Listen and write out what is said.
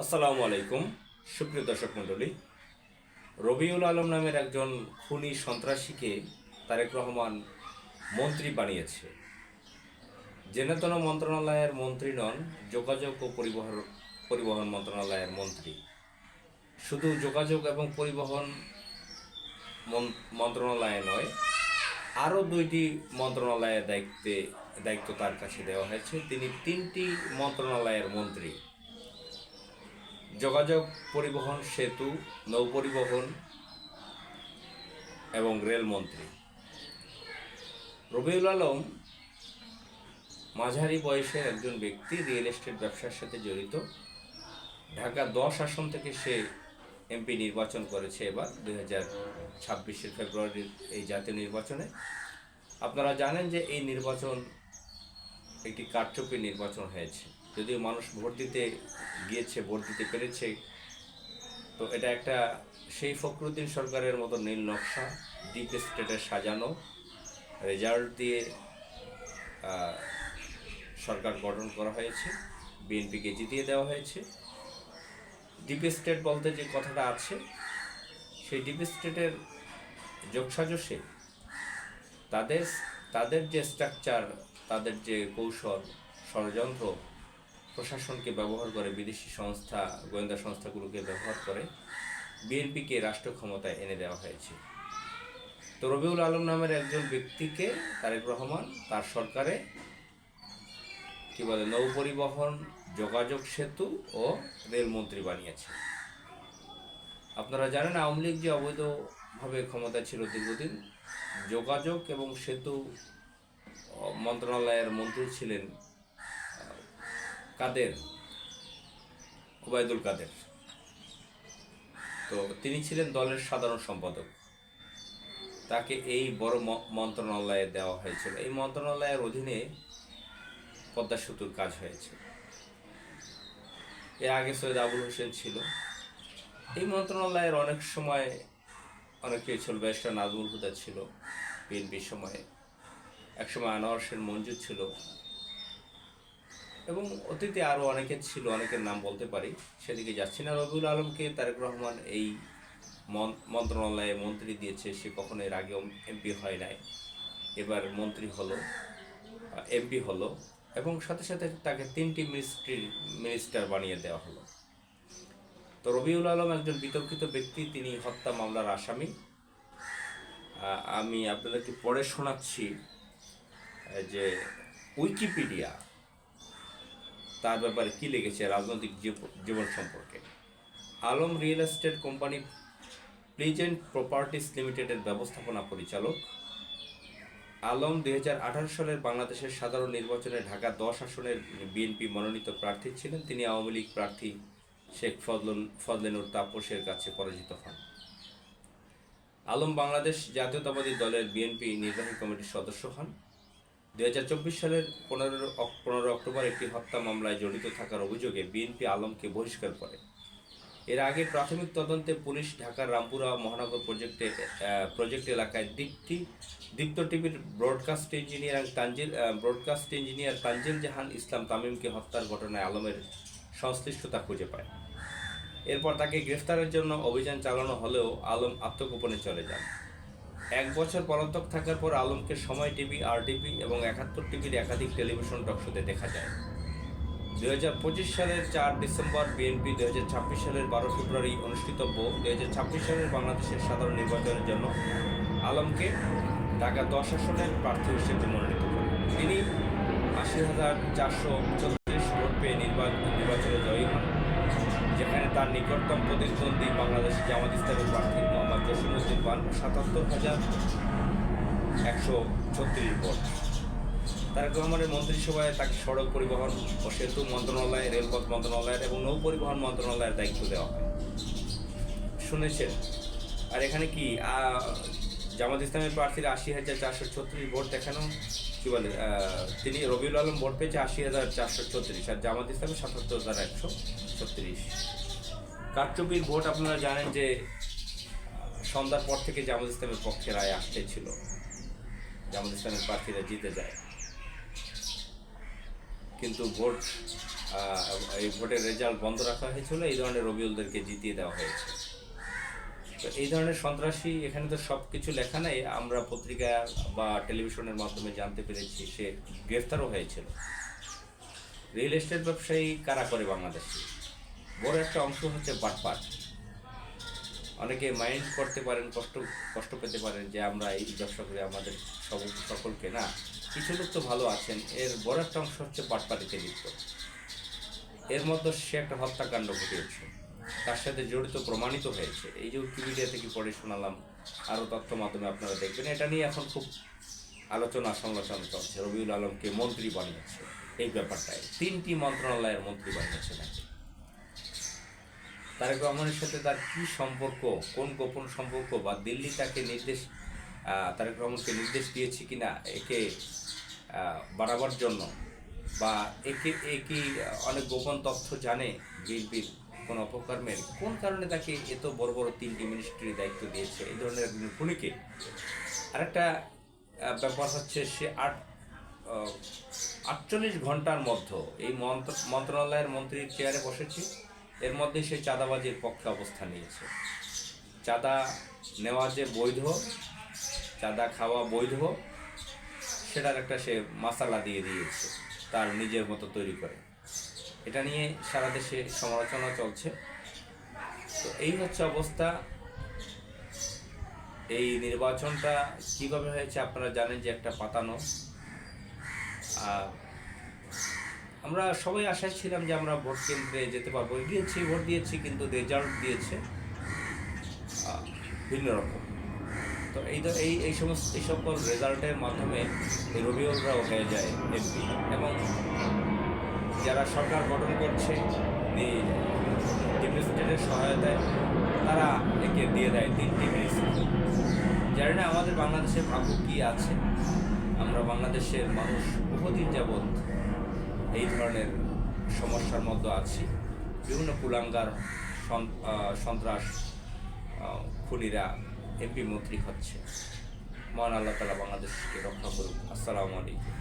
আসসালামু আলাইকুম। সুপ্রিয় দর্শক মণ্ডলী, রবিউল আলম নামের একজন খুনি সন্ত্রাসীকে তারেক রহমান মন্ত্রী বানিয়েছে। যেন মন্ত্রণালয়ের মন্ত্রী নন, যোগাযোগ ও পরিবহন মন্ত্রণালয়ের মন্ত্রী। শুধু যোগাযোগ এবং পরিবহন মন্ত্রণালয়ে নয়, আরও দুইটি মন্ত্রণালয়ের দায়িত্ব তার কাছে দেওয়া হয়েছে। তিনি তিনটি মন্ত্রণালয়ের মন্ত্রী: যোগাযোগ, পরিবহন, সেতু, নৌপরিবহন এবং রেলমন্ত্রী। রবিউল আলম মাঝারি বয়সের একজন ব্যক্তি, রিয়েল এস্টেট ব্যবসার সাথে জড়িত। ঢাকা 10 আসন থেকে সে এমপি নির্বাচন করেছে এবার 2026 ফেব্রুয়ারির এই জাতীয় নির্বাচনে। আপনারা জানেন যে এই নির্বাচন একটি কারচুপির নির্বাচন হয়েছে। যদিও মানুষ ভোট দিতে গিয়েছে, ভোট দিতে পেরেছে, তো এটা একটা সেই ফখরুদ্দিন সরকারের মতো নীল নকশা, ডিপ স্টেটের সাজানো রেজাল্ট দিয়ে সরকার গঠন করা হয়েছে। বিএনপিকে জিতিয়ে দেওয়া হয়েছে। ডিপ স্টেট বলতে যে কথাটা আছে, সেই ডিপ স্টেটের যোগসাজশে তাদের যে স্ট্রাকচার, তাদের যে কৌশল, ষড়যন্ত্র, প্রশাসনকে ব্যবহার করে, বিদেশি সংস্থা, গোয়েন্দা সংস্থাগুলোকে ব্যবহার করে বিএনপিকে রাষ্ট্র ক্ষমতায় এনে দেওয়া হয়েছে। তো রবিউল আলম নামের একজন ব্যক্তিকে তারেক রহমান তার সরকারে নৌ পরিবহন, যোগাযোগ, সেতু ও রেলমন্ত্রী বানিয়েছে। আপনারা জানেন, আওয়ামী লীগ যে অবৈধভাবে ক্ষমতা ছিল দীর্ঘদিন, যোগাযোগ এবং সেতু মন্ত্রণালয়ের মন্ত্রী ছিলেন কাদের, ওবায়দুল কাদের। তো তিনি ছিলেন দলের সাধারণ সম্পাদক। তাকে এই বড় মন্ত্রণালয়ে দেওয়া হয়েছিল। এই মন্ত্রণালয়ের অধীনে পদ্মা সেতুর কাজ হয়েছে। এর আগে সৈয়দ আবুল হোসেন ছিল। এই মন্ত্রণালয়ের অনেক সময় অনেকেই ছিল। ব্যারিস্টার নাজমুল হুদা ছিল বিএনপির সময়ে, একসময় আনোয়ার হোসেন মঞ্জু ছিল, এবং অতীতে আরও অনেকে ছিল। অনেকের নাম বলতে পারি, সেদিকে যাচ্ছি না। রবিউল আলমকে তারেক রহমান এই মন্ত্রণালয়ে মন্ত্রী দিয়েছে। সে কখনো এর আগেও এমপি হয় নাই, এবার মন্ত্রী হলো, এমপি হলো, এবং সাথে সাথে তাকে 3টি মিনিস্টার বানিয়ে দেওয়া হলো। তো রবিউল আলম একজন বিতর্কিত ব্যক্তি। তিনি হত্যা মামলার আসামি। আমি আপনাদেরকে পড়ে শোনাচ্ছি যে উইকিপিডিয়া তার ব্যাপারে কী লিখেছে রাজনৈতিক জীবন সম্পর্কে। Alam real estate company pleasant properties লিমিটেডের ব্যবস্থাপনা পরিচালক। আলম 2018 সালের বাংলাদেশের সাধারণ নির্বাচনে ঢাকা 10 আসনের বিএনপি মনোনীত প্রার্থী ছিলেন। তিনি আওয়ামী লীগ প্রার্থী শেখ ফজলেনুর তাপসের কাছে পরাজিত হন। আলম বাংলাদেশ জাতীয়তাবাদী দলের বিএনপি নির্বাহী কমিটির সদস্য হন। 2024 সালের 15 অক্টোবর একটি হত্যা মামলায় জড়িত থাকার অভিযোগে বিএনপি আলমকে বহিষ্কার করে। এর আগে প্রাথমিক তদন্তে পুলিশ ঢাকার রামপুরা মহানগর প্রজেক্ট এলাকায় দীপ্ত টিভির ব্রডকাস্ট ইঞ্জিনিয়ার তানজিল জাহান ইসলাম তামিমকে হত্যার ঘটনায় আলমের সংশ্লিষ্টতা খুঁজে পায়। এরপর তাকে গ্রেফতারের জন্য অভিযান চালানো হলেও আলম আত্মগোপনে চলে যান। 1 বছর পলাতক থাকার পর আলমকে সময় টিভি, আরটিভি এবং 71 টিভির একাধিক টেলিভিশন টকশোতে দেখা যায়। 2025 সালের 4 ডিসেম্বর বিএনপি 2026 সালের 12 ফেব্রুয়ারি অনুষ্ঠিতব্য 2026 সালের বাংলাদেশের সাধারণ নির্বাচনের জন্য আলমকে ঢাকা 10 আসনের প্রার্থী হিসেবে মনোনীত করেন। তিনি 80,436 ভোট পেয়ে নির্বাচনে জয়ী হন, যেখানে তার নিকটতম প্রতিদ্বন্দ্বী বাংলাদেশ জামাত ইসলামের প্রার্থী মোহাম্মদ জসিমউদ্দিন পান 77,136 ভোট। তারেক রহমানের মন্ত্রিসভায় তাকে সড়ক পরিবহন ও সেতু মন্ত্রণালয়, রেলপথ মন্ত্রণালয়ের এবং নৌ পরিবহন মন্ত্রণালয়ের দায়িত্ব দেওয়া হয়। শুনেছেন? আর এখানে কি জামাত ইসলামের প্রার্থীর 80,436 ভোট দেখানো, কি বলে, তিনি রবিউল আলম ভোট পেয়েছে 80,436, আর জামাত ইসলামের 77,136। কারচুপির ভোট আপনারা জানেন যে সন্ধ্যার পর থেকে জামাত ইসলামের পক্ষে রায় আসতেছিল, জামাত ইসলামের প্রার্থীরা জিতে যায়, কিন্তু ভোট এই ভোটের রেজাল্ট বন্ধ রাখা হয়েছিল, এই ধরনের রবিউলদেরকে জিতিয়ে দেওয়া হয়েছে। তো এই ধরনের সন্ত্রাসী, এখানে তো সব কিছু লেখা নেই, আমরা পত্রিকা বা টেলিভিশনের মাধ্যমে জানতে পেরেছি সে গ্রেফতারও হয়েছিল। রিয়েল এস্টেট ব্যবসায়ী কারা করে বাংলাদেশে? বড় একটা অংশ হচ্ছে বাটপাট। অনেকে মাইন্ড করতে পারেন, কষ্ট পেতে পারেন যে আমরা এই ব্যবসা করে আমাদের সকলকে না, কিছু লোক তো ভালো আছেন, এর বড় একটা অংশ হচ্ছে বাটপাটিতে লিপ্ত। এর মধ্যে সে একটা হত্যাকাণ্ড ঘটিয়েছে, তার সাথে জড়িত প্রমাণিত হয়েছে। এই যে উইকিপিডিয়া থেকে পড়ে শোনালাম, আরও তথ্য মাধ্যমে আপনারা দেখবেন, এটা নিয়ে এখন খুব আলোচনা সমালোচনা চলছে। রবিউল আলমকে মন্ত্রী বানিয়েছে, এই ব্যাপারটায় 3টি মন্ত্রণালয়ের মন্ত্রী বানিয়েছে নাকি। তারেক রহমানের সাথে তার কী সম্পর্ক, কোন গোপন সম্পর্ক, বা দিল্লি তাকে তারেক রহমানকে নির্দেশ দিয়েছে কিনা একে বাড়াবার জন্য, বা একে অনেক গোপন তথ্য জানে বিএনপির কোন অপকর্মের, কোন কারণে তাকে এত বড় বড় 3টি মিনিস্ট্রির দায়িত্ব দিয়েছে এই ধরনের একজন খুনিকে। আরেকটা ব্যাপার হচ্ছে সে 48 ঘন্টার মধ্যে এই মন্ত্রণালয়ের মন্ত্রীর চেয়ারে বসেছে, এর মধ্যে সে চাঁদাবাজির পক্ষে অবস্থান নিয়েছে। চাঁদা নেওয়া যে বৈধ, চাঁদা খাওয়া বৈধ, সেটার একটা সে মশালা দিয়ে দিয়েছে তার নিজের মতো তৈরি করে। এটা নিয়ে সারা দেশে সমালোচনা চলছে। তো এই হচ্ছে অবস্থা। এই নির্বাচনটা কিভাবে হয়েছে আপনারা জানেন যে একটা পাতানো। আমরা সবাই আশায় ছিলাম যে আমরা ভোট কেন্দ্রে যেতে পারবো, ভোট দিয়েছি, কিন্তু রেজাল্ট দিয়েছে ভিন্ন রকম। তো এই সকল রেজাল্টের মাধ্যমে এই রবিউলরাও হয়ে যায় এমপি, এবং যারা সরকার গঠন করছে ডিপ স্টেটের সহায়তায়, তারা একে দিয়ে দেয় 3টি মিনিস্ট্রি। জানি না আমাদের বাংলাদেশের ভাগ্য কী আছে। আমরা বাংলাদেশের মানুষ বহুদিন যাবৎ এই ধরনের সমস্যার মধ্যে আছি। বিভিন্ন কুলাঙ্গার সন্ত্রাস খুনিরা এমপি মন্ত্রী হচ্ছে। মহান আল্লাহ তাআলা বাংলাদেশকে রক্ষা করুক। আসসালামু আলাইকুম।